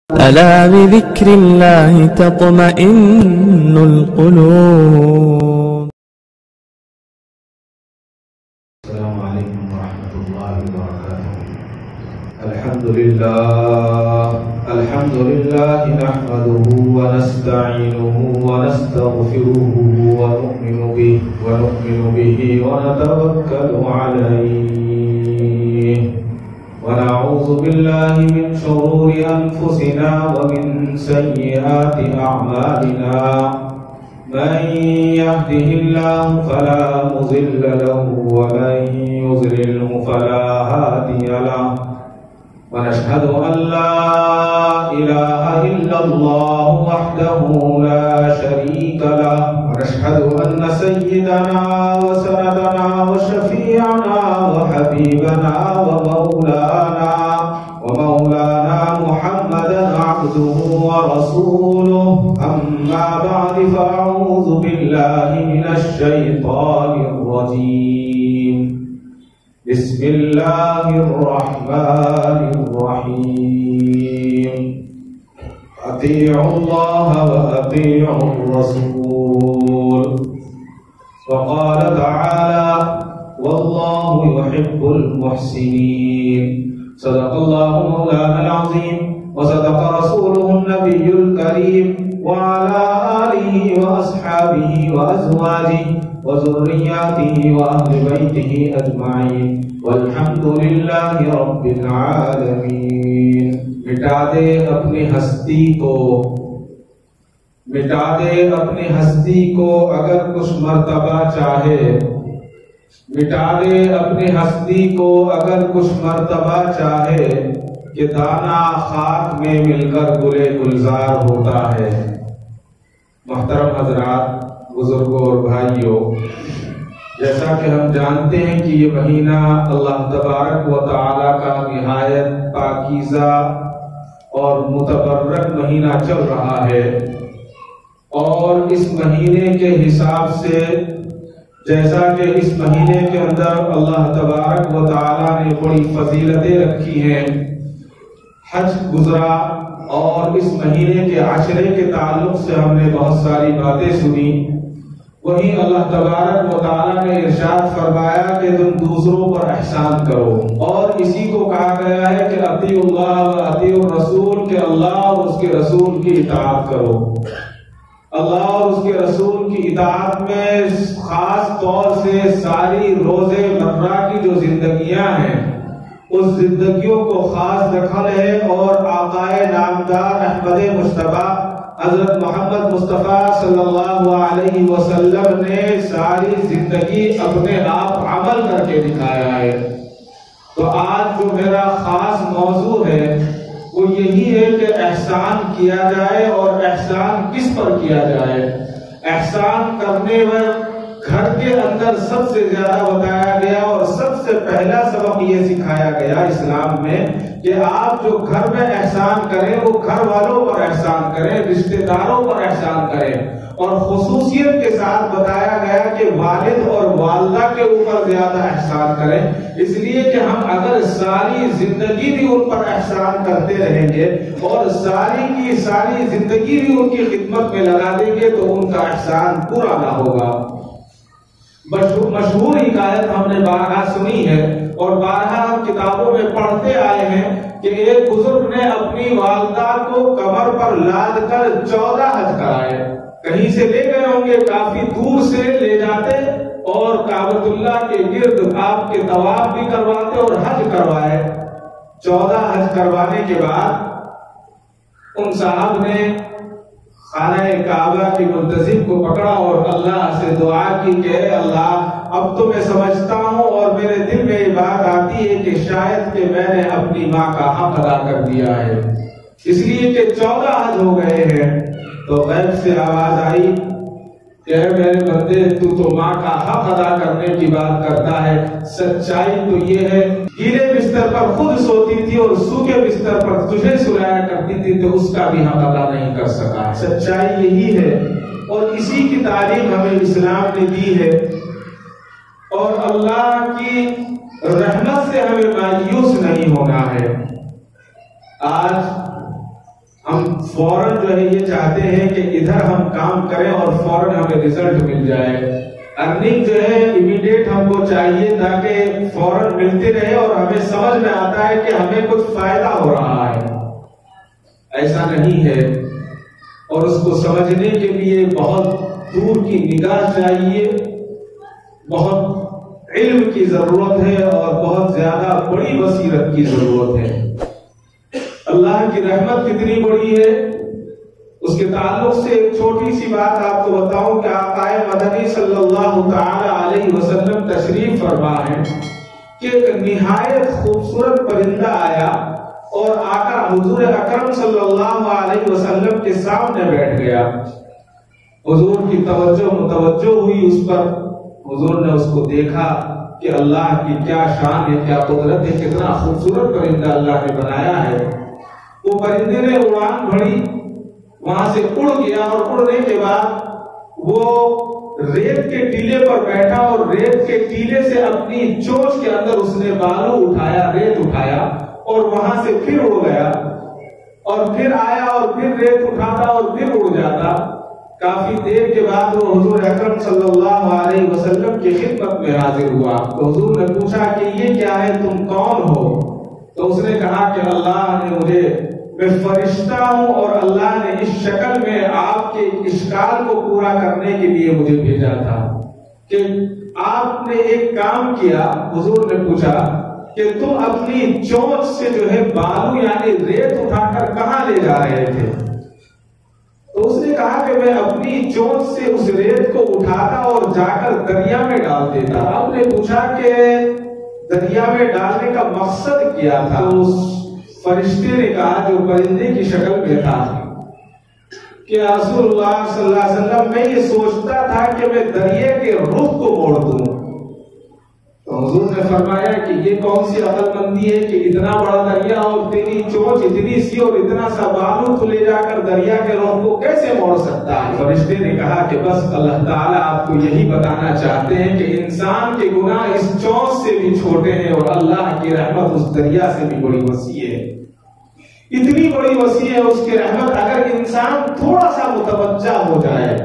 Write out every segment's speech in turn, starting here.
ألا بذكر الله تطمئن القلوب. السلام عليكم ورحمة الله وبركاته. الحمد لله نحمده ونستعينه ونستغفره ونؤمن به ونتوكل عليه ونعوذ بالله من شرور أنفسنا ومن سيئات أعمالنا. من يهده الله فلا مضل له ومن يضلله فلا هادي له. ونشهد أن لا إله إلا الله وحده لا شريك له. ونشهد أن سيدنا وسندنا وشفيعنا وحبيبنا ومولانا محمدا عبده ورسوله. أما بعد فأعوذ بالله من الشيطان الرجيم. بسم الله الرحمن الرحيم. أطيعوا الله وأطيعوا الرسول. وقال تعالى: والله يحب المحسنين. صدق الله مولانا العظيم وصدق رسوله النبي الكريم وعلى آله وأصحابه وأزواجه وذرياته وأهل بيته أجمعين والحمد لله رب العالمين. مٹا دے اپنی ہستی کو اگر کچھ مرتبہ چاہے. مٹا دے اپنی ہستی کو اگر کچھ مرتبہ چاہے کہ دانا خاک میں مل کر گلے گلزار ہوتا ہے. محترم حضرات، بزرگوں اور بھائیوں، جیسا کہ ہم جانتے ہیں کہ یہ مہینہ اللہ تبارک و تعالی کا نہایت پاکیزہ اور متبرک مہینہ چل رہا ہے، اور اس مہینے کے حساب سے جیسا کہ اس مہینے کے اندر اللہ تبارک و تعالی نے بڑی فضیلتیں رکھی ہیں. حج گزرا اور اس مہینے کے عشرے کے تعلق سے ہم نے بہت ساری باتیں سنی. وہیں اللہ تبارک و تعالی نے ارشاد فرمایا کہ تم دوسروں پر احسان کرو، اور اسی کو کہا گیا ہے کہ اطیعوا اللہ و اطیعوا الرسول، کہ اللہ اور اس کے رسول کی اطاعت کرو. اللہ اور اس کے رسول کی اطاعت میں خاص طور سے ساری روز مرہ کی جو زندگیاں ہیں اس زندگیوں کو خاص دخل ہے، اور آقائے نامدار احمد مجتبی حضرت محمد مصطفیٰ صلی اللہ علیہ وسلم نے ساری زندگی اپنے آپ عمل کر کے دکھایا ہے. تو آج جو میرا خاص موضوع ہے وہ یہی ہے کہ احسان کیا جائے، اور احسان کس پر کیا جائے. احسان کرنے میں گھر کے اندر سب سے زیادہ بتایا گیا، اور سب سے پہلا سبق یہ سکھایا گیا اسلام میں کہ آپ جو گھر میں احسان کریں وہ گھر والوں پر احسان کریں، رشتہ داروں پر احسان کریں. اور خصوصیت کے ساتھ بتایا گیا کہ والد اور والدہ کے اوپر زیادہ احسان کریں، اس لیے کہ ہم اگر ساری زندگی بھی ان پر احسان کرتے رہیں گے اور ساری کی ساری زندگی بھی ان کی خدمت میں لگا دیں گے تو ان کا احسان پورا نہ ہوگا. مشہور حکایت ہم نے بارہا سنی ہے اور بارہا ہم کتابوں میں پڑھتے آئے ہیں کہ ایک بزرگ نے اپنی والدہ کو کمر پر لاد کر 14 حج کرائے. کہیں سے لے گئے ہوں گے، کافی دور سے لے جاتے اور کعبۃ اللہ کے گرد آپ کے طواف بھی کرواتے اور حج کروائے. 14 حج کروانے کے بعد ان صاحب نے خانہ کعبہ کی منتظم کو پکڑا اور اللہ سے دعا کی کہ اللہ، اب تو میں سمجھتا ہوں اور میرے دل میں یہ بات آتی ہے کہ شاید کہ میں نے اپنی ماں کا حق ادا کر دیا ہے، اس لیے کہ 14 حج ہو گئے ہیں. تو غیب سے آواز آئی کہ میرے بندے، تو ماں کا حق ادا کرنے کی بات کرتا ہے. سچائی تو یہ ہے، گیلے بستر پر خود سوتی تھی اور سوکھے بستر پر تجھے سلایا کرتی تھی، تو اس کا بھی حق ادا نہیں کر سکا. سچائی یہی ہے، اور اسی کی تعلیم ہمیں اسلام نے دی ہے. اور اللہ کی رحمت سے ہمیں مایوس نہیں ہونا ہے. آج ہم فوراً جو ہے یہ چاہتے ہیں کہ ادھر ہم کام کریں اور فوراً ہمیں ریزلٹ مل جائے. ارننگ جو ہے امیڈیٹ ہم کو چاہیے تاکہ فوراً ملتے رہے اور ہمیں سمجھ میں آتا ہے کہ ہمیں کچھ فائدہ ہو رہا ہے. ایسا نہیں ہے، اور اس کو سمجھنے کے لیے بہت دور کی نگاہ چاہیے، بہت علم کی ضرورت ہے اور بہت زیادہ بڑی بصیرت کی ضرورت ہے. اللہ کی رحمت کتنی بڑی ہے، اس کے تعلق سے ایک چھوٹی سی بات آپ کو بتاؤں کہ آقا مدنی صلی اللہ تعالی علیہ وسلم تشریف فرما ہے کہ ایک نہایت خوبصورت پرندہ آیا اور آ کر حضور اکرم صلی اللہ علیہ وسلم کے سامنے بیٹھ گیا. حضور کی توجہ متوجہ ہوئی اس پر. حضور نے اس کو دیکھا کہ اللہ کی کیا شان ہے، کیا قدرت ہے، کتنا خوبصورت پرندہ اللہ نے بنایا ہے. وہ پرندے نے اڑان بھری، وہاں سے اڑ گیا اور اڑنے کے بعد وہ ریت کے ٹیلے پر بیٹھا اور ریت کے ٹیلے سے اپنی چونچ کے اندر اس نے بالو اٹھایا، ریت اٹھایا اور وہاں سے پھر اڑ گیا اور پھر آیا اور پھر ریت اٹھاتا اور پھر اڑ جاتا. کافی دیر کے بعد وہ حضور اکرم صلی اللہ علیہ وسلم کی خدمت میں حاضر ہوا. تو حضور نے پوچھا کہ یہ کیا ہے، تم کون ہو؟ تو اس نے کہا کہ اللہ نے مجھے، میں فرشتہ ہوں اور اللہ نے اس شکل میں آپ کے اشکال کو پورا کرنے کے لیے مجھے بھیجا تھا کہ آپ نے ایک کام کیا. حضور نے پوچھا کہ تم اپنی چونچ سے جو ہے بالو یعنی ریت اٹھا کر کہاں لے جا رہے تھے؟ تو اس نے کہا کہ میں اپنی چونچ سے اس ریت کو اٹھاتا اور جا کر دریا میں ڈال دیتا. آپ نے پوچھا کہ دریا میں ڈالنے کا مقصد کیا تھا؟ تو اس فرشتے نے کہا جو پرندے کی شکل میں تھا کہ رسول اللہ صلی اللہ علیہ وسلم میں یہ سوچتا تھا کہ میں دریا کے رخ کو موڑ دوں. تو حضور نے فرمایا کہ یہ کون سی عقل مندی ہے کہ اتنا بڑا دریا اور تیری چونچ اتنی سی اور اتنا سا بالو تو لے جا کر دریا کے رخ کو کیسے موڑ سکتا ہے؟ فرشتے نے کہا کہ بس اللہ تعالیٰ آپ کو یہی بتانا چاہتے ہیں کہ انسان کے گناہ اس چونچ سے بھی چھوٹے ہیں اور اللہ کی رحمت اس دریا سے بھی بڑی وسیع ہے. اتنی بڑی وسیع ہے اس کی رحمت، اگر انسان تھوڑا سا متوجہ ہو جائے،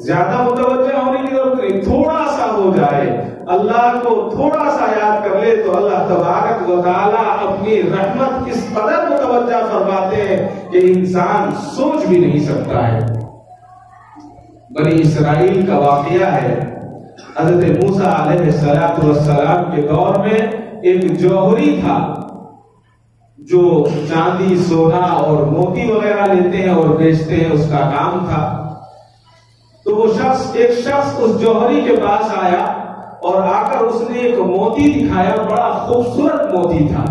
زیادہ متوجہ ہونے کی ضرورت نہیں، تھوڑا سا ہو جائے، اللہ کو تھوڑا سا یاد کر لے تو اللہ تبارک و تعالیٰ اپنی رحمت اس قدر متوجہ فرماتے ہیں کہ انسان سوچ بھی نہیں سکتا ہے. بنی اسرائیل کا واقعہ ہے. حضرت موسیٰ علیہ السلام کے دور میں ایک جوہری تھا جو چاندی، سونا اور موتی وغیرہ لیتے ہیں اور بیچتے ہیں، اس کا کام تھا. تو وہ ایک شخص اس جوہری کے پاس آیا اور آ کر اس نے ایک موتی دکھایا، بڑا خوبصورت موتی تھا،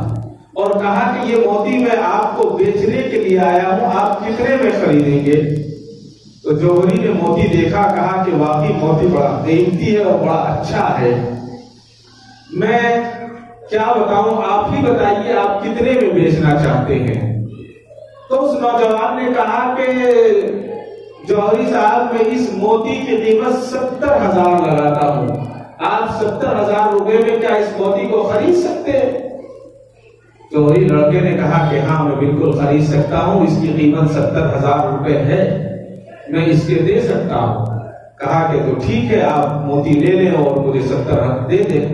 اور کہا کہ یہ موتی میں آپ کو بیچنے کے لیے آیا ہوں، آپ کتنے میں خریدیں گے؟ تو جوہری نے موتی دیکھا، کہا کہ واقعی موتی بڑا قیمتی ہے اور بڑا اچھا ہے، میں کیا بتاؤں، آپ ہی بتائیے آپ کتنے میں بیچنا چاہتے ہیں؟ تو اس نوجوان نے کہا کہ جوہری صاحب میں اس موتی کی قیمت 70,000 لگاتا ہوں، آپ 70,000 روپے میں کیا اس موتی کو خرید سکتے ہیں؟ جوہری لڑکے نے کہا کہ ہاں میں بالکل خرید سکتا ہوں، اس کی قیمت 70,000 روپے ہے، میں اس کے دے سکتا ہوں. کہا کہ تو ٹھیک ہے، آپ موتی لے لیں اور مجھے 70,000 دے دیں.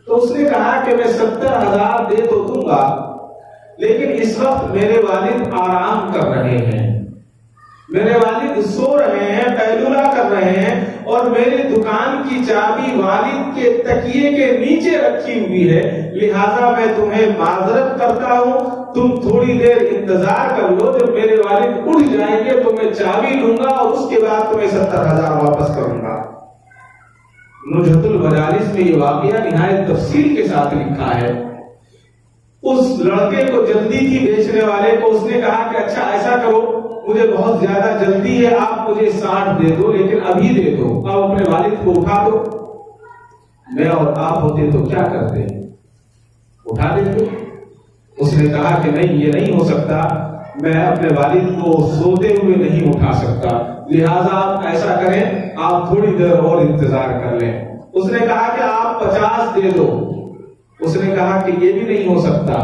تو اس نے کہا کہ میں 70,000 دے تو دوں گا، لیکن اس وقت میرے والد آرام کر رہے ہیں، میرے والد سو رہے ہیں، قیلولہ کر رہے ہیں، اور میری دکان کی چابی والد کے تکیے کے نیچے رکھی ہوئی ہے، لہذا میں تمہیں معذرت کرتا ہوں، تم تھوڑی دیر انتظار کر لو، جب میرے والد اٹھ جائیں گے تو میں چابی لوں گا اور اس کے بعد تمہیں 70,000 واپس کروں گا. نجھت المجالس میں یہ واقعہ نہایت تفصیل کے ساتھ لکھا ہے. اس لڑکے کو جلدی تھی بیچنے والے کو، اس نے کہا کہ اچھا ایسا کرو، مجھے بہت زیادہ جلدی ہے، آپ مجھے 60 دے دو، لیکن ابھی دے دو، آپ اپنے والد کو اٹھا دو. میں اور آپ ہوتے تو کیا کرتے؟ اٹھا دیتے. اس نے کہا کہ نہیں، یہ نہیں ہو سکتا، میں اپنے والد کو سوتے ہوئے نہیں اٹھا سکتا، لہٰذا آپ ایسا کریں، آپ تھوڑی دیر اور انتظار کر لیں. اس نے کہا کہ آپ 50 دے دو. اس نے کہا کہ یہ بھی نہیں ہو سکتا.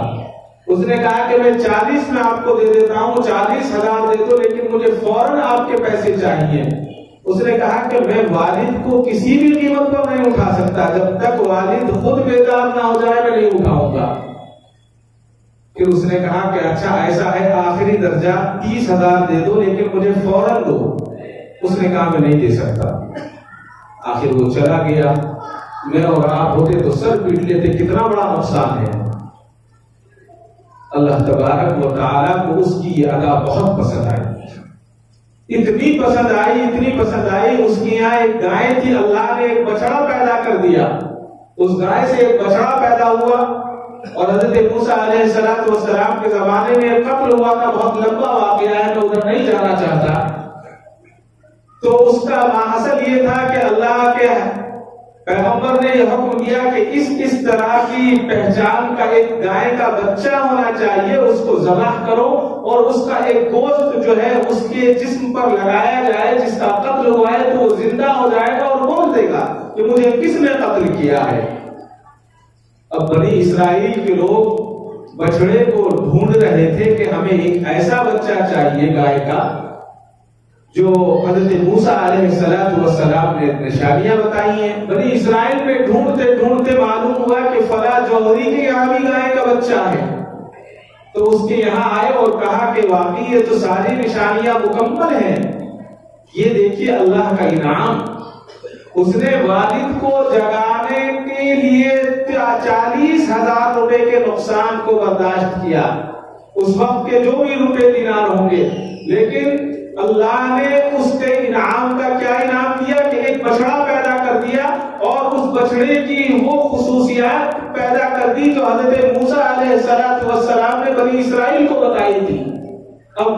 اس نے کہا کہ میں 40 میں آپ کو دے دیتا ہوں، 40,000 دے دو، لیکن مجھے فوراً آپ کے پیسے چاہیے۔ اس نے کہا کہ میں والد کو کسی بھی قیمت پر نہیں اٹھا سکتا، جب تک والد خود بیدار نہ ہو جائے میں نہیں اٹھاؤں گا۔ پھر اس نے کہا کہ اچھا ایسا ہے، آخری درجہ 30,000 دے دو، لیکن مجھے فوراً دو۔ اس نے کہا میں نہیں دے سکتا۔ آخر وہ چلا گیا۔ میں اور آپ ہوتے تو سر پیٹ لیتے، کتنا بڑا نقصان ہے۔ اللہ تبارک و تعالیٰ کو اس کی یہ ادا بہت پسند آئی، اتنی پسند آئی، اتنی پسند آئی۔ اس کی یہاں ایک گائے تھی، اللہ نے ایک بچڑا پیدا کر دیا، اس گائے سے ایک بچڑا پیدا ہوا، اور حضرت موسیٰ علیہ السلام کے زمانے میں قتل ہوا تھا، بہت لمبا واقعہ ہے، میں ادھر نہیں جانا چاہتا۔ تو اس کا حاصل یہ تھا کہ اللہ کے پیغمبر نے یہ حکم دیا کہ اس طرح کی پہچان کا ایک گائے کا بچہ ہونا چاہیے، اس کو ذبح کرو اور اس کا ایک گوشت جو ہے اس کے جسم پر لگایا جائے، جس کا قتل ہوا ہے تو وہ زندہ ہو جائے گا اور بول دے گا کہ مجھے کس نے قتل کیا ہے۔ اب بنی اسرائیل کے لوگ بچڑے کو ڈھونڈ رہے تھے کہ ہمیں ایک ایسا بچہ چاہیے گائے کا جو حضرت موسیٰ علیہ السلام نے نشانیاں بتائی ہیں۔ بنی اسرائیل میں ڈھونڈتے ڈھونڈتے معلوم ہوا کہ فلاں جوہری کے یہاں بھی گائے کا بچہ ہے، تو اس کے یہاں آئے اور کہا کہ واقعی یہ تو ساری نشانیاں مکمل ہیں، یہ دیکھیے اللہ کا انعام۔ اس نے والد کو جگانے کے لیے 40,000 روپے کے نقصان کو برداشت کیا، اس وقت کے جو بھی روپے دینار ہوں گے، لیکن اللہ نے اس کے انعام کا کیا انعام دیا کہ ایک بچڑا پیدا کر دیا، اور اس بچڑے کی وہ خصوصیات پیدا کر دی جو حضرت موسیٰ علیہ السلام نے بنی اسرائیل کو بتائی تھی۔ اب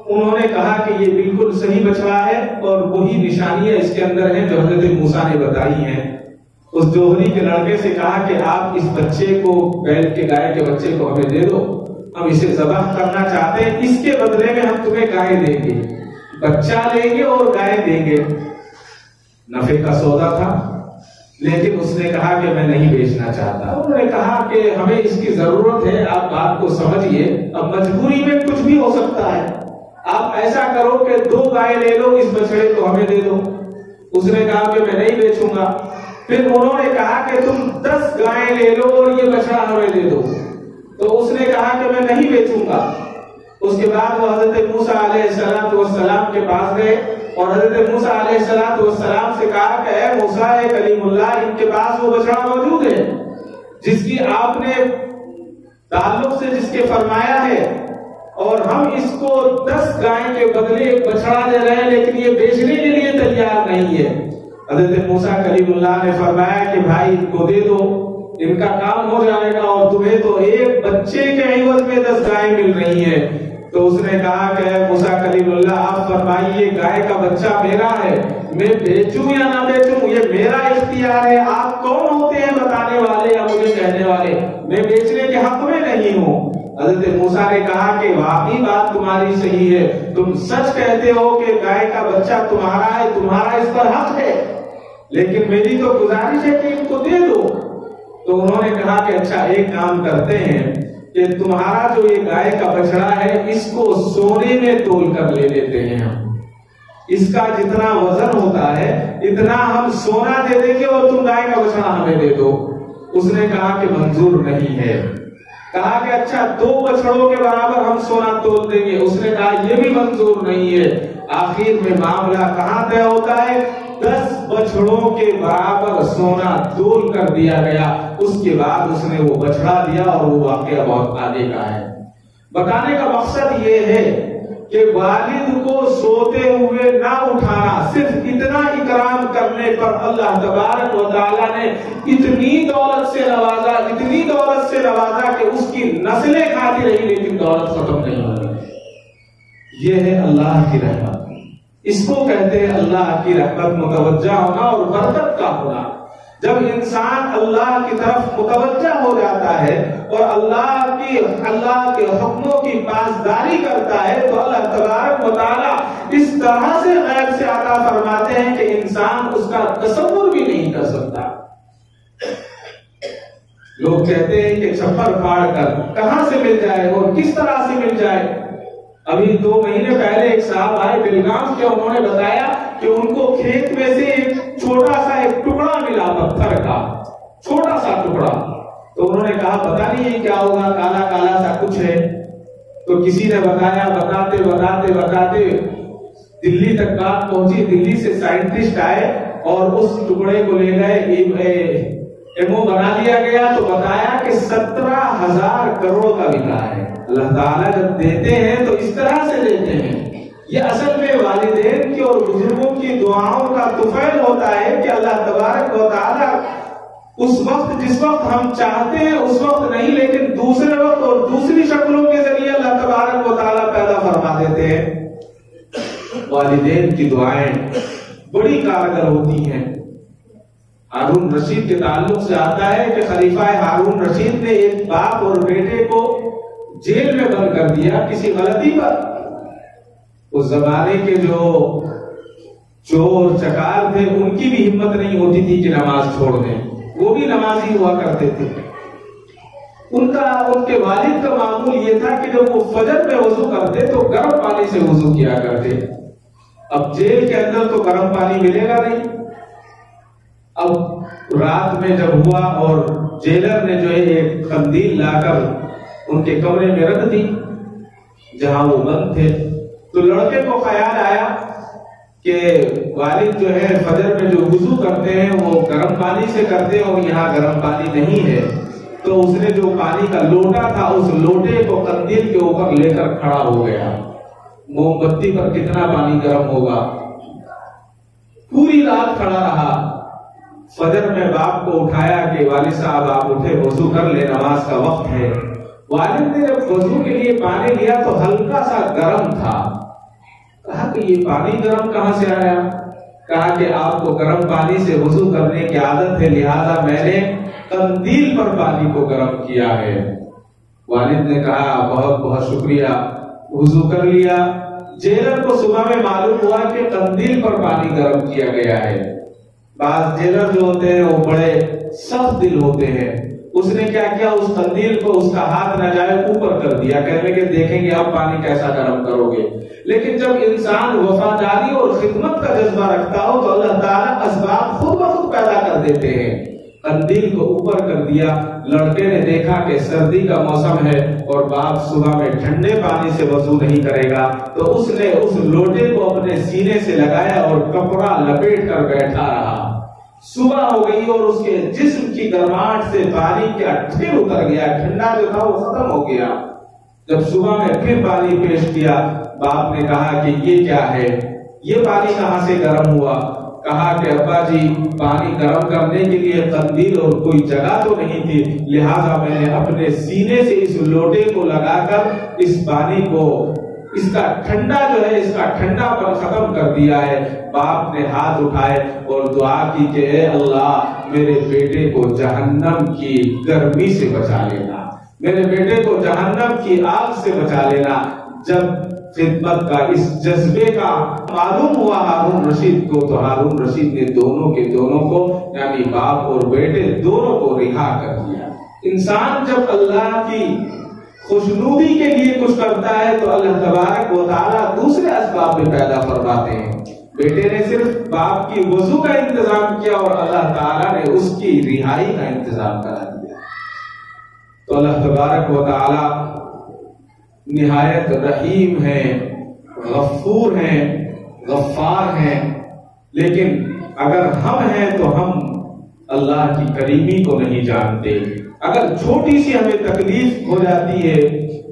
انہوں نے کہا کہ یہ بالکل صحیح بچڑا ہے، اور وہی نشانیاں اس کے اندر ہیں جو حضرت موسیٰ نے بتائی ہیں۔ اس جوہری کے لڑکے سے کہا کہ آپ اس بچے کو، بیل کے گائے کے بچے کو ہمیں دے دو، ہم اسے ذبح کرنا چاہتے ہیں، اس کے بدلے میں ہم تمہیں گائے دیں گے، بچہ لیں گے اور گائے دیں گے۔ نفع کا سودا تھا، لیکن اس نے کہا کہ میں نہیں بیچنا چاہتا۔ انہوں نے کہا کہ ہمیں اس کی ضرورت ہے، آپ بات کو سمجھیے، اب مجبوری میں کچھ بھی ہو سکتا ہے، آپ ایسا کرو کہ 2 گائے لے لو، اس بچڑے کو ہمیں دے دو۔ اس نے کہا کہ میں نہیں بیچوں گا۔ پھر انہوں نے کہا کہ تم 10 گائیں لے لو اور یہ بچڑا ہمیں دے دو، تو اس نے کہا کہ میں نہیں بیچوں گا۔ اس کے بعد وہ حضرت موسیٰ علیہ السلام کے پاس گئے اور حضرت موسیٰ علیہ السلام سے کہا کہ اے موسیٰ، اے کلیم اللہ، ان کے پاس وہ بچڑا موجود ہے جس کی آپ نے تعلق سے جس کے فرمایا ہے، اور ہم اس کو 10 گائیں کے بدلے ایک بچڑا دے رہے ہیں، لیکن یہ بیچنے کے لیے تیار نہیں ہے۔ حضرت موسیٰ کلیم اللہ نے فرمایا کہ بھائی ان کو دے دو، ان کا کام ہو جائے گا، اور تمہیں تو ایک بچے کے عوض میں 10 گائیں مل رہی ہیں۔ تو اس نے کہا کہ اے موسیٰ کلیم اللہ، آپ فرمائیے گائے کا بچہ میرا ہے، میں بیچوں یا نہ بیچوں یہ میرا اختیار ہے، آپ کون ہوتے ہیں بتانے والے یا مجھے کہنے والے، میں بیچنے کے حق میں نہیں ہوں۔ حضرت موسیٰ نے کہا کہ واقعی بات تمہاری صحیح ہے، تم سچ کہتے ہو کہ گائے کا بچہ تمہارا ہے، تمہارا اس پر حق ہے، لیکن میری تو گزارش ہے کہ ان کو دے دو۔ تو انہوں نے کہا کہ اچھا ایک کام کرتے ہیں کہ تمہارا جو یہ گائے کا بچڑا ہے اس کو سونے میں تول کر لے لیتے ہیں، ہم اس کا جتنا وزن ہوتا ہے اتنا ہم سونا دے دیں گے اور تم گائے کا بچڑا ہمیں دے دو۔ اس نے کہا کہ منظور نہیں ہے۔ کہا کہ اچھا 2 بچڑوں کے برابر ہم سونا تول دیں گے۔ اس نے کہا یہ بھی منظور نہیں ہے۔ آخر میں معاملہ کہاں طے ہوتا ہے؟ 10 بچڑوں کے برابر سونا تول کر دیا گیا۔ اس کے بعد اس نے وہ بچڑا دیا، اور وہ واقعہ بہت آگے کا ہے۔ بتانے کا مقصد یہ ہے کہ والد کو سوتے ہوئے نہ اٹھانا، صرف اتنا اکرام کرنے پر اللہ تبارک و تعالیٰ نے اتنی دولت سے نوازا، اتنی دولت سے نوازا کہ اس کی نسلیں کھاتی رہی لیکن دولت ختم نہیں ہوئی۔ یہ ہے اللہ کی رحمت، اس کو کہتے ہیں اللہ کی رحمت متوجہ ہونا اور برکت کا ہونا۔ جب انسان اللہ کی طرف متوجہ ہو جاتا ہے اور اللہ کے حکموں کی پاسداری کرتا ہے تو اللہ تبارک و تعالیٰ اس طرح سے غیب سے عطا فرماتے ہیں کہ انسان اس کا تصور بھی نہیں کر سکتا۔ لوگ کہتے ہیں کہ چھپر پھاڑ کر کہاں سے مل جائے اور کس طرح سے مل جائے. ابھی 2 مہینے پہلے ایک صاحب آئے بیلگام کے، انہوں نے بتایا کہ ان کو کھیت میں سے ایک چھوٹا سا ایک ٹکڑا ملا پتھر کا، چھوٹا سا ٹکڑا. تو انہوں نے کہا پتہ نہیں یہ کیا ہوگا، کالا کالا سا کچھ ہے. تو کسی نے بتایا، بتاتے بتاتے بتاتے دلی تک بات پہنچی. دلی سے سائنٹسٹ آئے اور اس ٹکڑے کو لے گئے، ایمو بنا لیا گیا. تو بتایا کہ 17,000 کروڑ کا بکا ہے. اللہ تعالیٰ جب دیتے ہیں تو اس طرح سے دیتے ہیں. یہ اصل میں والدین کی اور بزرگوں کی دعاؤں کا طفیل ہوتا ہے کہ اللہ تبارک و تعالیٰ اس وقت جس وقت ہم چاہتے ہیں اس وقت نہیں، لیکن دوسرے وقت اور دوسری شکلوں کے ذریعے اللہ تبارک و تعالیٰ پیدا فرما دیتے ہیں. والدین کی دعائیں بڑی کارگر ہوتی ہیں. ہارون رشید کے تعلق سے آتا ہے کہ خلیفہ ہارون رشید نے ایک باپ اور بیٹے کو جیل میں بند کر دیا کسی غلطی پر. اس زمانے کے جو چور چکار تھے ان کی بھی ہمت نہیں ہوتی تھی کہ نماز چھوڑ دیں، وہ بھی نمازی ہوا کرتے تھے. ان کے والد کا معمول یہ تھا کہ جب وہ فجر میں وضو کرتے تو گرم پانی سے وضو کیا کرتے. اب جیل کے اندر تو گرم پانی ملے گا نہیں. اب رات میں جب ہوا اور جیلر نے جو ہے ایک قندیل لا کر ان کے کمرے میں رکھ دی جہاں وہ بند تھے، تو لڑکے کو خیال آیا کہ والد جو ہے فجر میں جو وضو کرتے ہیں وہ گرم پانی سے کرتے ہیں اور یہاں گرم پانی نہیں ہے. تو اس نے جو پانی کا لوٹا تھا اس لوٹے کو قندیل کے اوپر لے کر کھڑا ہو گیا. موم بتی پر کتنا پانی گرم ہوگا. پوری رات کھڑا رہا. فجر میں باپ کو اٹھایا کہ والد صاحب آپ اٹھے، وضو کر لے، نماز کا وقت ہے. والد نے جب وضو کے لیے پانی لیا تو ہلکا سا گرم تھا. کہا کہ یہ پانی گرم کہاں سے آیا؟ کہا کہ آپ کو گرم پانی سے وضو کرنے کی عادت ہے، لہذا میں نے قندیل پر پانی کو گرم کیا ہے. والد نے کہا بہت بہت شکریہ. وضو کر لیا. جیلر کو صبح میں معلوم ہوا کہ قندیل پر پانی گرم کیا گیا ہے. بعض جیلر جو ہوتے ہیں وہ بڑے سخت دل ہوتے ہیں. اس نے کیا کیا، اس قندیل کو اس کا ہاتھ ناجائز اوپر کر دیا، کہنے کہ دیکھیں گے اب پانی کیسا گرم کرو گے. لیکن جب انسان وفاداری اور خدمت کا جذبہ رکھتا ہو تو اللہ تعالیٰ اسباب خود بخود پیدا کر دیتے ہیں. قندیل کو اوپر کر دیا. لڑکے نے دیکھا کہ سردی کا موسم ہے اور باپ صبح میں ٹھنڈے پانی سے وضو نہیں کرے گا، تو اس نے اس لوٹے کو اپنے سینے سے لگایا اور کپڑا لپیٹ کر بیٹھا رہا. صبح ہو گئی اور اس کے جسم کی گرماہٹ سے پانی کا ٹھیر اتر گیا، ٹھنڈا جو تھا وہ ختم ہو گیا. جب صبح میں پھر پانی پیش کیا، باپ نے کہا کہ یہ کیا ہے، یہ پانی کہاں سے گرم ہوا؟ کہا کہ ابا جی پانی گرم کرنے کے لیے قندیل اور کوئی جگہ تو نہیں تھی، لہذا میں نے اپنے سینے سے اس لوٹے کو لگا کر اس پانی کو، اس کا ٹھنڈا جو ہے، اس کا ٹھنڈا پر ختم کر دیا ہے. باپ نے ہاتھ اٹھائے اور دعا کی کہ اے اللہ میرے بیٹے کو جہنم کی گرمی سے بچا لینا، میرے بیٹے کو جہنم کی آگ سے بچا لینا. جب خدمت کا اس جذبے کا معلوم ہوا ہارون رشید کو، تو ہارون رشید نے دونوں کے دونوں کو، یعنی باپ اور بیٹے دونوں کو رہا کر دیا. انسان جب اللہ کی خوشنودی کے لیے کچھ کرتا ہے تو اللہ تبارک و تعالیٰ دوسرے اسباب میں پیدا فرماتے ہیں. بیٹے نے صرف باپ کی وضو کا انتظام کیا اور اللہ تعالیٰ نے اس کی رہائی کا انتظام کرا دیا. تو اللہ تبارک و تعالیٰ نہایت رحیم ہے، غفور ہیں، غفار ہیں. لیکن اگر ہم ہیں تو ہم اللہ کی کریمی کو نہیں جانتے. اگر چھوٹی سی ہمیں تکلیف ہو جاتی ہے،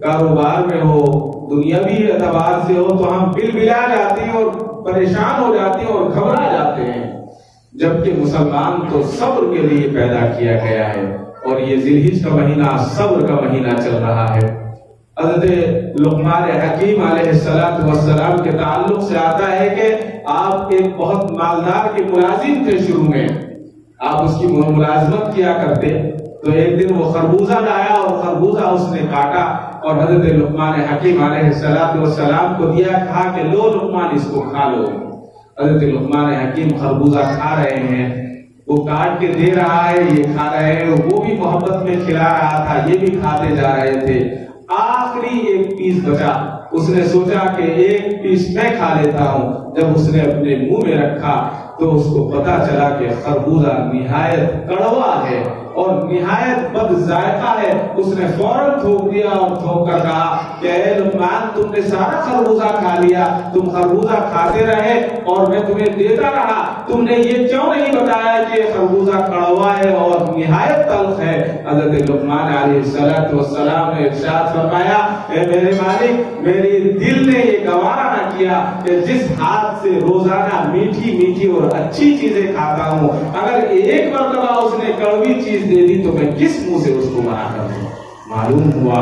کاروبار میں ہو، دنیاوی اعتبار سے ہو، تو ہم بلبلا جاتے ہیں اور پریشان ہو جاتے ہیں اور گھبرا جاتے ہیں. جبکہ مسلمان تو صبر کے لیے پیدا کیا گیا ہے اور یہ ذی الحجہ کا مہینہ صبر کا مہینہ چل رہا ہے. حضرت لقمان حکیم علیہ السلام کے تعلق سے آتا ہے کہ آپ ایک بہت مالدار کے ملازم تھے. شروع میں آپ اس کی ملازمت کیا کرتے. تو ایک دن وہ خربوزہ لایا اور خربوزہ اس نے کاٹا اور حضرت لقمان حکیم علیہ السلام کو دیا. کہا کہ لو لقمان اس کو کھا لو. حضرت لقمان حکیم خربوزہ کھا رہے ہیں. وہ کاٹ کے دے رہا ہے، یہ کھا رہے ہیں، وہ بھی محبت میں کھلا رہا تھا، یہ بھی کھاتے جا رہے تھے۔ آخری ایک پیس بچا، اس نے سوچا کہ ایک پیس میں کھا لیتا ہوں۔ جب اس نے اپنے منہ میں رکھا تو اس کو پتا چلا کہ خربوزہ نہایت کڑوا ہے اور نہایت بد ذائقہ ہے۔ اس نے فوراً تھوک دیا اور تھوک کر کہا کہ اے لقمان، تم نے سارا خربوزہ کھا لیا، تم خربوزہ کھاتے رہے اور میں تمہیں دیتا رہا، تم نے یہ کیوں نہیں بتایا کہ خربوزہ کڑوا ہے اور نہایت تلخ ہے؟ حضرت لقمان علیہ السلام نے ارشاد فرمایا، اے میرے مالک، میرے دل نے یہ گوارا نہ کیا کہ جس ہاتھ سے روزانہ میٹھی میٹھی اور اچھی چیزیں کھاتا ہوں، اگر ایک مرتبہ اس نے کڑوی چیز دے دی تو میں کس منہ سے اس کو منع کر دوں۔ معلوم ہوا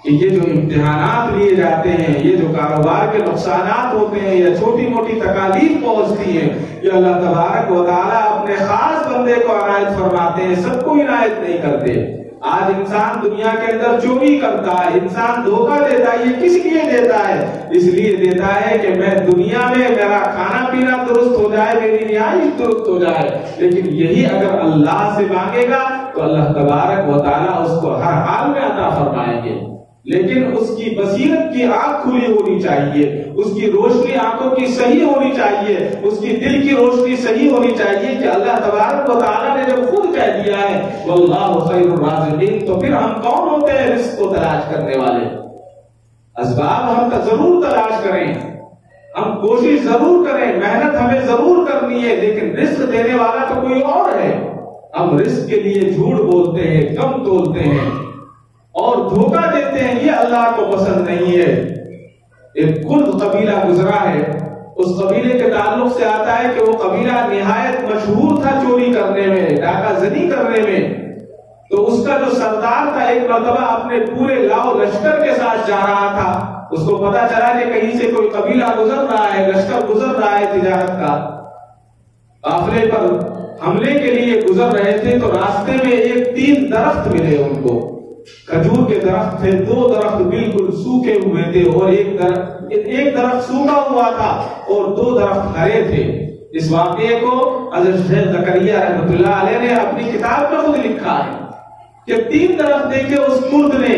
کہ یہ جو امتحانات لیے جاتے ہیں، یہ جو کاروبار کے نقصانات ہوتے ہیں یا چھوٹی موٹی تکالیف پہنچتی ہیں، یہ اللہ تبارک و تعالیٰ اپنے خاص بندے کو عنایت فرماتے ہیں، سب کو عنایت نہیں کرتے۔ آج انسان دنیا کے اندر چوری کرتا ہے، انسان دھوکہ دیتا ہے، یہ کس لیے دیتا ہے؟ اس لیے دیتا ہے کہ میں دنیا میں میرا کھانا پینا درست ہو جائے، میری رہائش درست ہو جائے، لیکن یہی اگر اللہ سے مانگے گا تو اللہ تبارک و تعالیٰ اس کو ہر حال میں عطا فرمائیں گے۔ لیکن اس کی بصیرت کی آنکھ کھلی ہونی چاہیے، اس کی روشنی آنکھوں کی صحیح ہونی چاہیے، اس کی دل کی روشنی صحیح ہونی چاہیے کہ اللہ تبارک و تعالیٰ نے جب خود کہہ دیا ہے واللہ خیر الرازقین، تو پھر ہم کون ہوتے ہیں رزق کو تلاش کرنے والے؟ اسباب ہم ضرور تلاش کریں، ہم کوشش ضرور کریں، محنت ہمیں ضرور کرنی ہے، لیکن رزق دینے والا تو کوئی اور ہے۔ ہم رزق کے لیے جھوٹ بولتے ہیں، کم تولتے ہیں اور دھوکہ دیتے ہیں، یہ اللہ کو پسند نہیں ہے۔ ایک کرد قبیلہ گزرا ہے، اس قبیلے کے تعلق سے آتا ہے کہ وہ قبیلہ نہایت مشہور تھا چوری کرنے میں، ڈاکہ زنی کرنے میں۔ تو اس کا جو سردار تھا ایک مرتبہ اپنے پورے لاؤ لشکر کے ساتھ جا رہا تھا، اس کو پتا چلا کہ کہیں سے کوئی قبیلہ گزر رہا ہے، لشکر گزر رہا ہے تجارت کا، قافلے پر حملے کے لیے گزر رہے تھے۔ تو راستے میں ایک 3 درخت ملے ان کو، کھجور کے درخت تھے، 2 درخت بالکل سوکھے ہوئے تھے اور ایک درخت سوکھا ہوا تھا اور 2 درخت ہرے تھے۔ اس واقعے کو حضرت شیخ زکریا رحمۃ اللہ علیہ نے اپنی کتاب میں خود لکھا ہے کہ 3 درخت دیکھے اس کرد نے،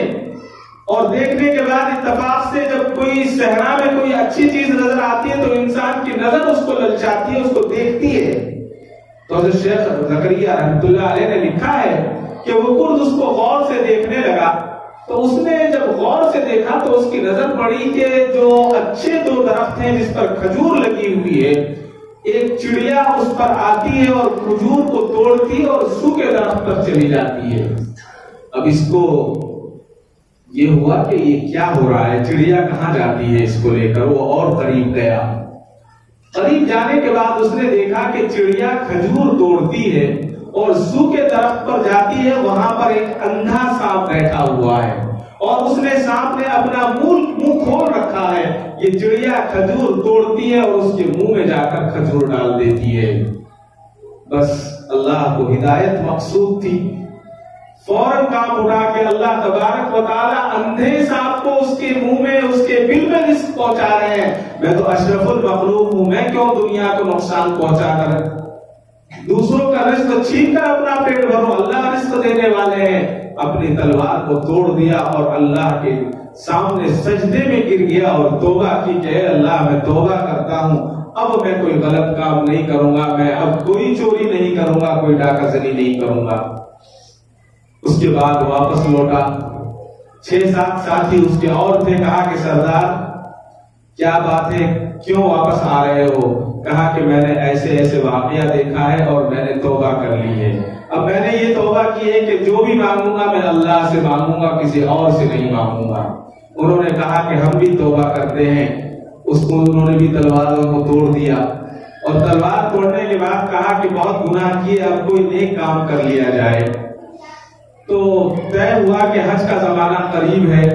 اور دیکھنے کے بعد اتفاق سے جب کوئی صحرا میں کوئی اچھی چیز نظر آتی ہے تو انسان کی نظر اس کو للچاتی ہے، اس کو دیکھتی ہے۔ تو حضرت شیخ زکریا رحمۃ اللہ علیہ نے لکھا ہے کہ وہ کرد اس کو غور سے دیکھنے لگا، تو اس نے جب غور سے دیکھا تو اس کی نظر پڑی کہ جو اچھے 2 درخت ہیں جس پر کھجور لگی ہوئی ہے، ایک چڑیا اس پر آتی ہے اور کھجور کو توڑتی ہے اور سوکھے درخت پر چلی جاتی ہے۔ اب اس کو یہ ہوا کہ یہ کیا ہو رہا ہے، چڑیا کہاں جاتی ہے، اس کو لے کر وہ اور قریب گیا۔ قریب جانے کے بعد اس نے دیکھا کہ چڑیا کھجور توڑتی ہے اور سوکھے درخت پر جاتی ہے، وہاں پر ایک اندھا سانپ بیٹھا ہوا ہے اور اس نے سانپ نے اپنا منہ کھول رکھا ہے۔ یہ چڑیا کھجور توڑتی ہے اور اس کے منہ میں جا کر کھجور ڈال دیتی ہے۔ بس اللہ کو ہدایت مقصود تھی، فوراً کام اٹھا کے اللہ تبارک و تعالیٰ اندھے سانپ کو اس کے منہ میں اس کے بل میں رزق پہنچا رہے ہیں۔ میں تو اشرف المخلوق ہوں، میں کیوں دنیا کو نقصان پہنچا کر دوسروں کا رزق چھین کر اپنا پیٹ بھروں؟ اللہ رزق دینے والے ہیں۔ اپنی تلوار کو توڑ دیا اور اللہ کے سامنے سجدے میں گر گیا اور توبہ کی کہ اے اللہ میں توبہ کرتا ہوں، اب میں کوئی غلط کام نہیں کروں گا، میں اب کوئی چوری نہیں کروں گا، کوئی ڈاکہ زنی نہیں کروں گا۔ اس کے بعد واپس لوٹا، 6-7 ساتھی اس کے اور تھے، کہا کہ سردار کیا بات ہے، کیوں واپس آ رہے ہو؟ کہا کہ میں نے ایسے ایسے واقعہ دیکھا ہے اور میں نے توبہ کر لی ہے۔ اب میں نے یہ توبہ کی ہے کہ جو بھی مانگوں گا میں اللہ سے مانگوں گا، کسی اور سے نہیں مانگوں گا۔ انہوں نے کہا کہ ہم بھی توبہ کرتے ہیں۔ اس کو انہوں نے بھی تلواروں کو توڑ دیا اور تلوار توڑنے کے بعد کہا کہ بہت گناہ کیے، اب کوئی نیک کام کر لیا جائے۔ تو طے ہوا کہ حج کا زمانہ قریب ہے،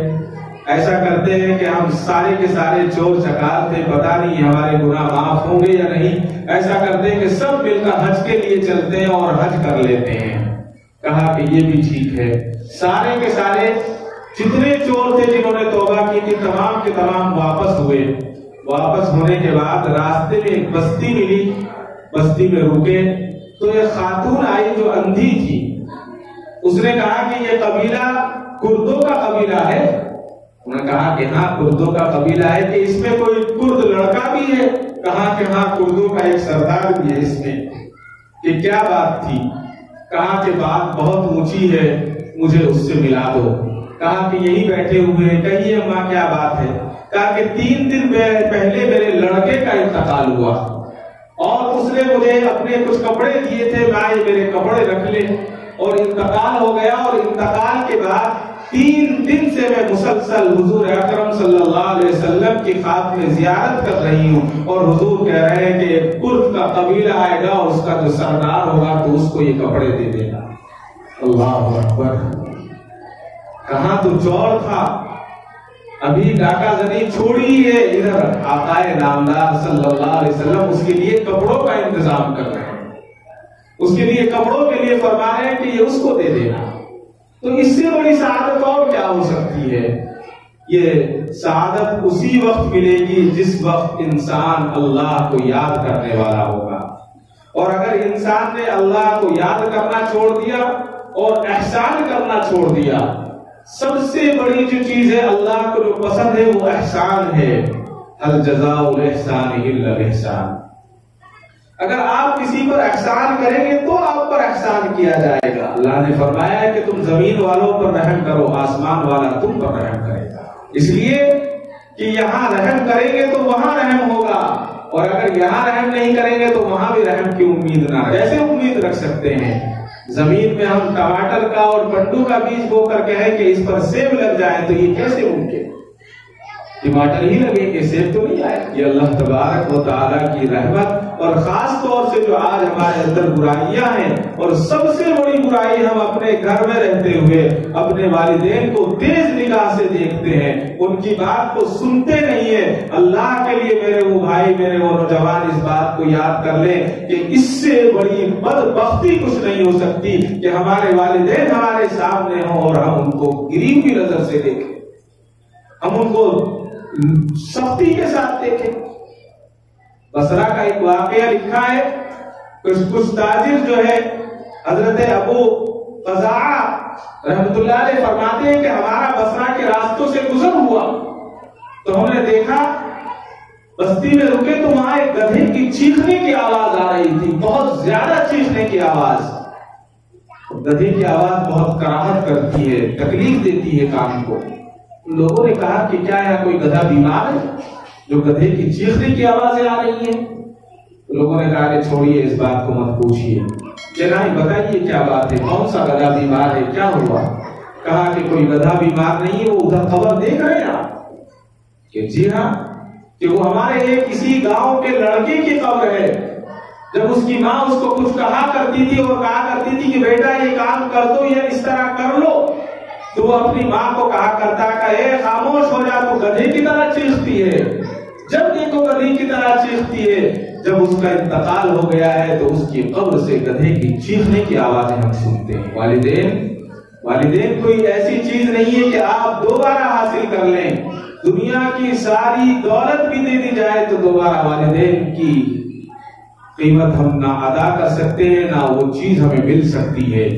ایسا کرتے ہیں کہ ہم سارے کے سارے چور چکار تھے، پتہ نہیں ہمارے گناہ معاف ہوں گے یا نہیں، ایسا کرتے ہیں کہ سب مل کر حج کے لیے چلتے ہیں اور حج کر لیتے ہیں۔ کہا کہ یہ بھی ٹھیک ہے۔ سارے کے سارے جتنے چور تھے جنہوں نے توبہ کی تھی تمام کے تمام واپس ہوئے۔ واپس ہونے کے بعد راستے میں ایک بستی ملی، بستی میں رکے تو ایک خاتون آئی جو اندھی تھی، اس نے کہا کہ یہ قبیلہ کردوں کا قبیلہ ہے؟ انہوں نے کہا کہ ہاں کردوں کا قبیلہ ہے، کہ اس میں کوئی کرد لڑکا بھی ہے؟ کہا کہ ہاں کردوں کا ایک سردار بھی ہے اس میں۔ کہ کیا بات تھی؟ کہا کہ بات بہت اونچی ہے، مجھے اس سے ملا دو۔ کہا کہ یہی بیٹھے ہوئے ہیں، کہیے ماں کیا بات ہے؟ کہا کہ 3 دن پہلے میرے لڑکے کا انتقال ہوا اور اس نے مجھے اپنے کچھ کپڑے دیے تھے، ماں یہ میرے کپڑے رکھ لے، اور انتقال ہو گیا، اور انتقال کے بعد 3 دن سے میں مسلسل حضور اکرم صلی اللہ علیہ وسلم کی خاک میں زیارت کر رہی ہوں، اور حضور کہہ رہے ہیں کہ کرد کا قبیلہ آئے گا اور اس کا جو سردار ہوگا تو اس کو یہ کپڑے دے دینا۔ اللہ اکبر! کہاں تو چور تھا، ابھی ڈاکہ زنی چھوڑی ہے، ادھر آقا نامدار صلی اللہ علیہ وسلم اس کے لیے کپڑوں کا انتظام کر رہے ہیں، اس کے لیے کپڑوں کے لیے فرما رہے ہیں کہ یہ اس کو دے دینا۔ تو اس سے بڑی سعادت اور کیا ہو سکتی ہے؟ یہ سعادت اسی وقت ملے گی جس وقت انسان اللہ کو یاد کرنے والا ہوگا، اور اگر انسان نے اللہ کو یاد کرنا چھوڑ دیا اور احسان کرنا چھوڑ دیا، سب سے بڑی جو چیز ہے اللہ کو جو پسند ہے وہ احسان ہے۔ هل جزاء الاحسان الا الاحسان۔ اگر آپ کسی پر احسان کریں گے تو آپ پر احسان کیا جائے گا۔ اللہ نے فرمایا ہے کہ تم زمین والوں پر رحم کرو، آسمان والا تم پر رحم کرے گا۔ اس لیے کہ یہاں رحم کریں گے تو وہاں رحم ہوگا، اور اگر یہاں رحم نہیں کریں گے تو وہاں بھی رحم کی امید نہ، کیسے امید رکھ سکتے ہیں؟ زمین میں ہم ٹماٹر کا اور پنڈو کا بیج بو کر کہیں کہ اس پر سیب لگ جائے تو یہ کیسے ممکن؟ ٹماٹر ہی لگیں گے، سیب تو نہیں آئے۔ یہ اللہ تبارک و تعالیٰ کی رحمت، اور خاص طور سے جو آج ہمارے اندر برائیاں ہیں، اور سب سے بڑی برائی ہم اپنے گھر میں رہتے ہوئے اپنے والدین کو تیز نگاہ سے دیکھتے ہیں، ان کی بات کو سنتے نہیں ہیں۔ اللہ کے لیے میرے وہ بھائی، میرے وہ نوجوان اس بات کو یاد کر لیں کہ اس سے بڑی بدبختی کچھ نہیں ہو سکتی کہ ہمارے والدین ہمارے سامنے ہوں اور ہم ان کو گری ہوئی نظر سے دیکھیں، ہم ان کو سختی کے ساتھ دیکھیں۔ بصرہ کا ایک واقعہ لکھا ہے، کچھ تاجر جو ہے حضرت ابو قزاعہ رحمت اللہ علیہ فرماتے ہیں کہ ہمارا بصرہ کے راستوں سے گزر ہوا تو ہم نے دیکھا، بستی میں رکے تو وہاں ایک گدھے کی چیخنے کی آواز آ رہی تھی، بہت زیادہ چیخنے کی آواز۔ گدھے کی آواز بہت کراہت کرتی ہے، تکلیف دیتی ہے کان کو۔ لوگوں نے کہا کہ کیا یہاں کوئی گدھا بیمار ہے جو گدھے کی چیخنے کی آوازیں آ رہی ہیں؟ لوگوں نے کہا کہ چھوڑیے اس بات کو مت پوچھیے، جناب بتائیے کیا بات ہے، کون سا گدھا بیمار ہے، کیا ہوا؟ کہا کہ کوئی گدھا بیمار نہیں ہے، وہ ادھر خبر دیکھ رہے ہیں آپ؟ کہ جی ہاں، کہ وہ ہمارے ایک کسی گاؤں کے لڑکے کی قبر ہے، جب اس کی ماں اس کو کچھ کہا کرتی تھی اور کہا کرتی تھی کہ بیٹا یہ کام کر دو یا اس طرح کر لو، تو وہ اپنی ماں کو کہا کرتا کہ اے خاموش ہو جا، تو گدھے کی طرح چیختی ہے، جب دیکھو گدھے کی طرح چیختی ہے۔ جب اس کا انتقال ہو گیا ہے تو اس کی قبر سے گدھے کی چیخنے کی آوازیں ہم سنتے ہیں۔ والدین کوئی ایسی چیز نہیں ہے کہ آپ دوبارہ حاصل کر لیں، دنیا کی ساری دولت بھی دے دی جائے تو دوبارہ والدین کی قیمت ہم نہ ادا کر سکتے ہیں، نہ وہ چیز ہمیں مل سکتی ہے۔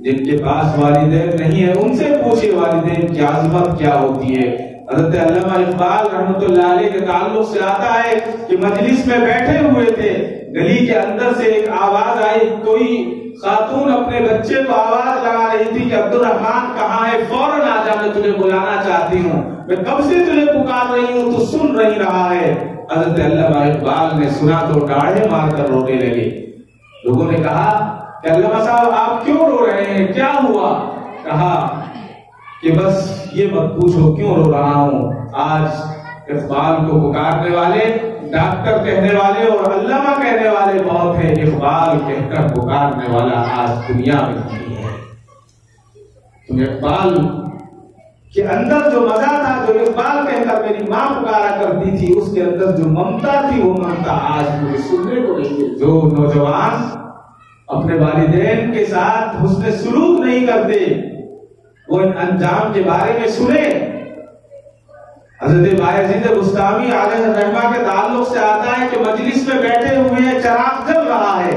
جن کے پاس والدین نہیں ہے ان سے پوچھے والدین کی عظمت کیا ہوتی ہے۔ حضرت علامہ اقبال رحمۃ اللہ علیہ کے تعلق سے آتا ہے کہ مجلس میں بیٹھے ہوئے تھے، گلی کے اندر سے ایک آواز آئی، کوئی خاتون اپنے بچے کو آواز لگا رہی تھی کہ عبد الرحمن کہاں ہے، فوراً آ جا، میں تجھے بلانا چاہتی ہوں، میں کب سے تجھے پکار رہی ہوں، تو سن نہیں رہا ہے۔ حضرت علامہ اقبال نے سنا تو ڈاڑھے مار کر رونے لگے۔ لوگوں نے کہا کہ علامہ صاحب آپ کیوں رو رہے ہیں، کیا ہوا؟ کہا کہ بس یہ مت پوچھو کیوں رو رہا ہوں، آج اقبال کو پکارنے والے، ڈاکٹر کہنے والے اور علامہ کہنے والے بہت ہیں، اقبال کہہ کر پکارنے والا آج دنیا میں نہیں ہے۔ تو اقبال کے اندر جو مزہ تھا، جو اقبال کہہ کر میری ماں پکارا کرتی تھی، اس کے اندر جو ممتا تھی وہ ممتا آج مجھے سننے کو نہیں ہے۔ جو نوجوان اپنے والدین کے ساتھ حسن سلوک نہیں کرتے وہ ان انجام کے بارے میں سنیں۔ حضرت بایزید بستامی علیہ الرحمہ کے تعلق سے آتا ہے کہ مجلس میں بیٹھے ہوئے ہیں، چراغ جل رہا ہے،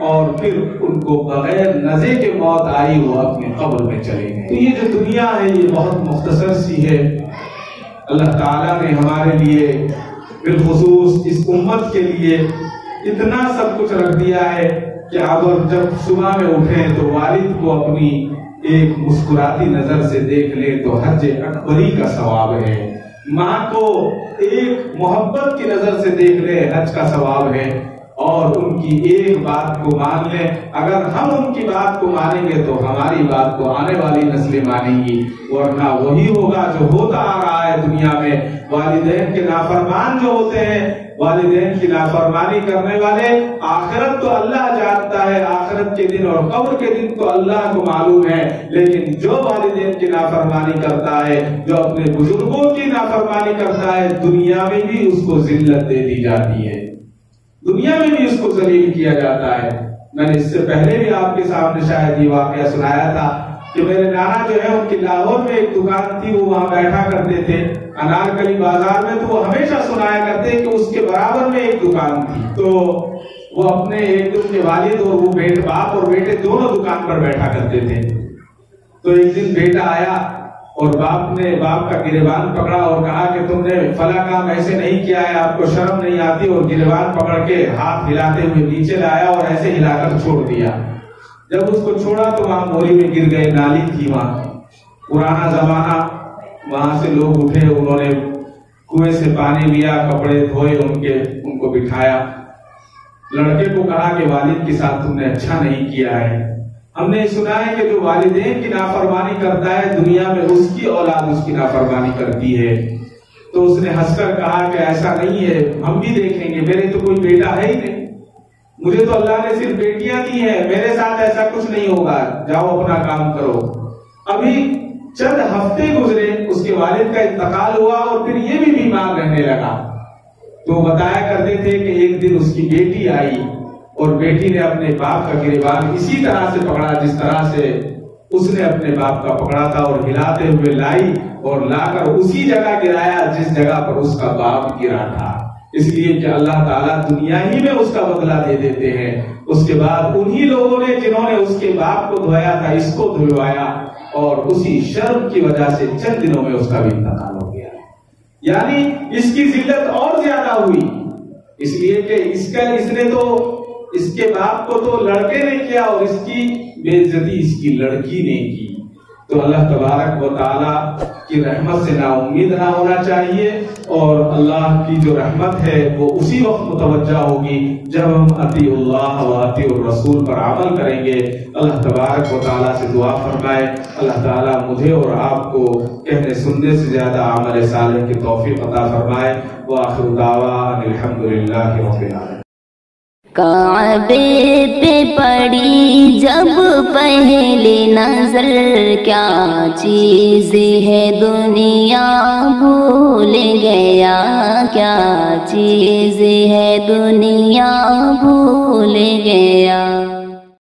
اور پھر ان کو بغیر نزے کے موت آئی، وہ اپنے قبر میں چلے گئے۔ تو یہ جو دنیا ہے یہ بہت مختصر سی ہے۔ اللہ تعالیٰ نے ہمارے لیے بالخصوص اس امت کے لیے اتنا سب کچھ رکھ دیا ہے کہ اگر جب صبح میں اٹھیں تو والد کو اپنی ایک مسکراتی نظر سے دیکھ لیں تو حج اکبری کا ثواب ہے، ماں کو ایک محبت کی نظر سے دیکھ لیں حج کا ثواب ہے، اور ان کی ایک بات کو مان لیں۔ اگر ہم ان کی بات کو مانیں گے تو ہماری بات کو آنے والی نسلیں مانیں گی، ورنہ وہی ہوگا جو ہوتا آ رہا ہے دنیا میں۔ والدین کے نافرمان جو ہوتے ہیں، والدین کی نافرمانی کرنے والے، آخرت تو اللہ جانتا ہے، آخرت کے دن اور قبر کے دن تو اللہ کو معلوم ہے، لیکن جو والدین کی نافرمانی کرتا ہے، جو اپنے بزرگوں کی نافرمانی کرتا ہے، دنیا میں بھی اس کو ذلت دے دی جاتی ہے، دنیا میں بھی اس کو ذلیل کیا جاتا ہے۔ میں نے اس سے پہلے بھی آپ کے سامنے شاید یہ واقعہ سنایا تھا کہ میرے نانا جو ہے ان کی لاہور میں ایک دکان تھی، وہ وہاں بیٹھا کرتے تھے انارکلی بازار میں، تو وہ ہمیشہ سنایا کرتے کہ اس کے برابر میں ایک دکان تھی، تو وہ اپنے ایک دن کے والد اور وہ باپ اور بیٹے دونوں دکان پر بیٹھا کرتے تھے۔ تو ایک دن بیٹا آیا اور باپ کا گریبان پکڑا اور کہا کہ تم نے فلاں کام ایسے نہیں کیا ہے، آپ کو شرم نہیں آتی، اور گریبان پکڑ کے ہاتھ ہلاتے ہوئے نیچے لایا اور ایسے ہلا کر چھوڑ دیا۔ جب اس کو چھوڑا تو وہاں موری میں گر گئے، نالی تھی وہاں، پرانا زمانہ، وہاں سے لوگ اٹھے، انہوں نے کنویں سے پانی لیا، کپڑے دھوئے، ان کو بٹھایا۔ لڑکے کو کہا کہ والد کے ساتھ تم نے اچھا نہیں کیا ہے، ہم نے سنا ہے کہ جو والدین کی نافرمانی کرتا ہے دنیا میں اس کی اولاد اس کی نافرمانی کرتی ہے۔ تو اس نے ہنس کر کہا کہ ایسا نہیں ہے، ہم بھی دیکھیں گے، میرے تو کوئی بیٹا ہے ہی نہیں، مجھے تو اللہ نے صرف بیٹیاں دی ہیں، میرے ساتھ ایسا کچھ نہیں ہوگا، جاؤ اپنا کام کرو۔ ابھی چند ہفتے گزرے، اس کے والد کا انتقال ہوا اور پھر یہ بھی بیمار رہنے لگا۔ تو بتایا کرتے تھے کہ ایک دن اس کی بیٹی آئی اور بیٹی نے اپنے باپ کا گریبان اسی طرح سے پکڑا جس طرح سے اس نے اپنے باپ کا پکڑا تھا، اور ہلاتے ہوئے لائی اور لا کر اسی جگہ گرایا جس جگہ پر اس کا باپ گرا تھا، اس لیے کہ اللہ تعالیٰ دنیا ہی میں اس کا بدلہ دے دیتے ہیں۔ اس کے بعد انہی لوگوں نے جنہوں نے اس کے باپ کو دھویا تھا اس کو دھلوایا، اور اسی شرم کی وجہ سے چند دنوں میں اس کا بھی انتقال ہو گیا، یعنی اس کی ذلت اور زیادہ ہوئی، اس لیے کہ اس نے تو اس کے باپ کو تو لڑکے نے کیا اور اس کی بے عزتی اس کی لڑکی نے کی۔ تو اللہ تبارک و تعالی کی رحمت سے نا امید نہ ہونا چاہیے، اور اللہ کی جو رحمت ہے وہ اسی وقت متوجہ ہوگی جب ہم اطیع اللہ و اطیع الرسول پر عمل کریں گے۔ اللہ تبارک و تعالیٰ سے دعا فرمائے اللہ تعالیٰ مجھے اور آپ کو کہنے سننے سے زیادہ عمل صالح کی توفیق عطا فرمائے۔ وآخر دعوانا الحمدللہ رب العالمین۔ کعبے پہ پڑی جب پہلی نظر، کیا چیز ہے دنیا بھول گیا، کیا چیز ہے دنیا بھول گیا۔